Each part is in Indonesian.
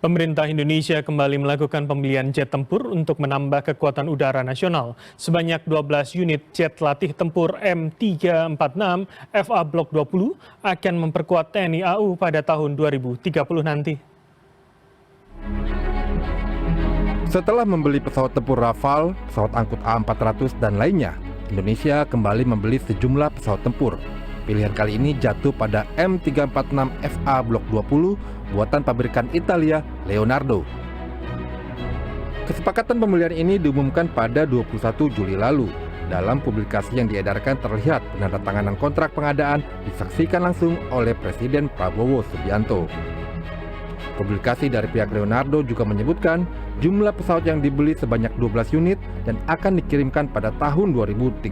Pemerintah Indonesia kembali melakukan pembelian jet tempur untuk menambah kekuatan udara nasional. Sebanyak 12 unit jet latih tempur M346 FA Block 20 akan memperkuat TNI AU pada tahun 2030 nanti. Setelah membeli pesawat tempur Rafale, pesawat angkut A400 dan lainnya, Indonesia kembali membeli sejumlah pesawat tempur. Pilihan kali ini jatuh pada M346 FA Block 20 buatan pabrikan Italia Leonardo. Kesepakatan pembelian ini diumumkan pada 21 Juli lalu. Dalam publikasi yang diedarkan terlihat penandatanganan kontrak pengadaan disaksikan langsung oleh Presiden Prabowo Subianto. Publikasi dari pihak Leonardo juga menyebutkan jumlah pesawat yang dibeli sebanyak 12 unit dan akan dikirimkan pada tahun 2030.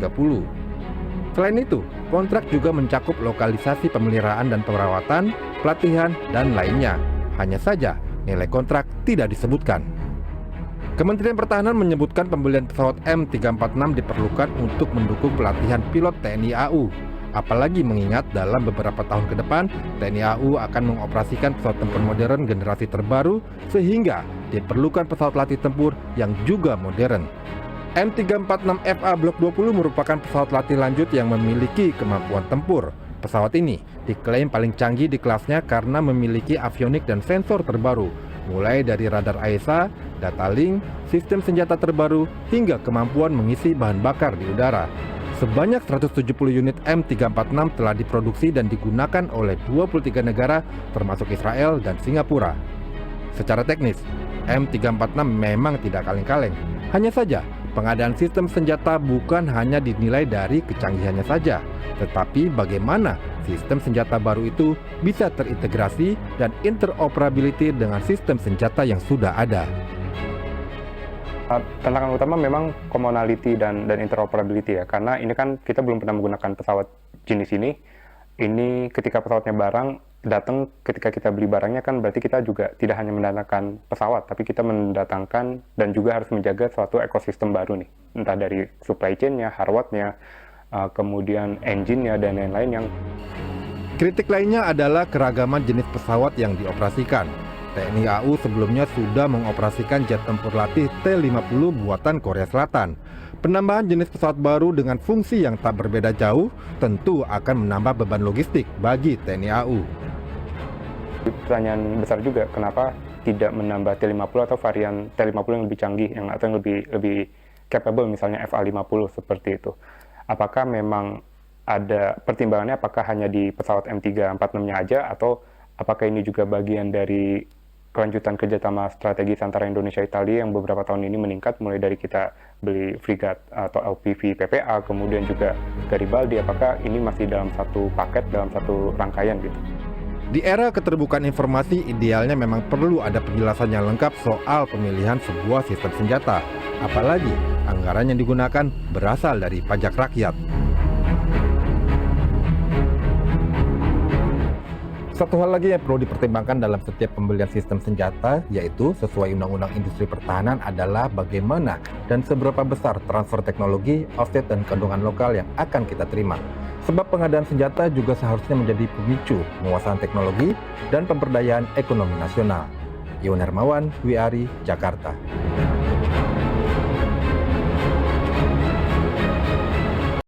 Selain itu, kontrak juga mencakup lokalisasi pemeliharaan dan perawatan, pelatihan, dan lainnya. Hanya saja, nilai kontrak tidak disebutkan. Kementerian Pertahanan menyebutkan pembelian pesawat M346 diperlukan untuk mendukung pelatihan pilot TNI AU. Apalagi mengingat dalam beberapa tahun ke depan, TNI AU akan mengoperasikan pesawat tempur modern generasi terbaru sehingga diperlukan pesawat latih tempur yang juga modern. M346 FA Block 20 merupakan pesawat latih lanjut yang memiliki kemampuan tempur. Pesawat ini diklaim paling canggih di kelasnya karena memiliki avionik dan sensor terbaru, mulai dari radar AESA, data link, sistem senjata terbaru, hingga kemampuan mengisi bahan bakar di udara. Sebanyak 170 unit M346 telah diproduksi dan digunakan oleh 23 negara termasuk Israel dan Singapura. Secara teknis, M346 memang tidak kaleng-kaleng. Hanya saja, pengadaan sistem senjata bukan hanya dinilai dari kecanggihannya saja, tetapi bagaimana sistem senjata baru itu bisa terintegrasi dan interoperability dengan sistem senjata yang sudah ada. Tantangan utama memang commonality dan interoperability ya, karena ini kan kita belum pernah menggunakan pesawat jenis ini. Ini ketika pesawatnya datang ketika kita beli barangnya kan berarti kita juga tidak hanya mendatangkan pesawat, tapi kita mendatangkan dan juga harus menjaga suatu ekosistem baru nih, entah dari supply chain-nya, hardware-nya, kemudian engine-nya dan lain-lain yang. Kritik lainnya adalah keragaman jenis pesawat yang dioperasikan. TNI AU sebelumnya sudah mengoperasikan jet tempur latih T-50 buatan Korea Selatan. Penambahan jenis pesawat baru dengan fungsi yang tak berbeda jauh tentu akan menambah beban logistik bagi TNI AU. Pertanyaan besar juga, kenapa tidak menambah T-50 atau varian T-50 yang lebih canggih atau yang lebih capable, misalnya FA-50 seperti itu. Apakah memang ada pertimbangannya, apakah hanya di pesawat M346-nya aja, atau apakah ini juga bagian dari kelanjutan kerjasama strategis antara Indonesia Italia yang beberapa tahun ini meningkat, mulai dari kita beli frigat atau LPV PPA, kemudian juga Garibaldi, apakah ini masih dalam satu paket, dalam satu rangkaian gitu? Di era keterbukaan informasi, idealnya memang perlu ada penjelasan yang lengkap soal pemilihan sebuah sistem senjata. Apalagi anggaran yang digunakan berasal dari pajak rakyat. Satu hal lagi yang perlu dipertimbangkan dalam setiap pembelian sistem senjata, yaitu sesuai Undang-Undang Industri Pertahanan adalah bagaimana dan seberapa besar transfer teknologi, offset dan keuntungan lokal yang akan kita terima. Sebab pengadaan senjata juga seharusnya menjadi pemicu penguasaan teknologi dan pemberdayaan ekonomi nasional. Iwan Hermawan, WIARI, Jakarta.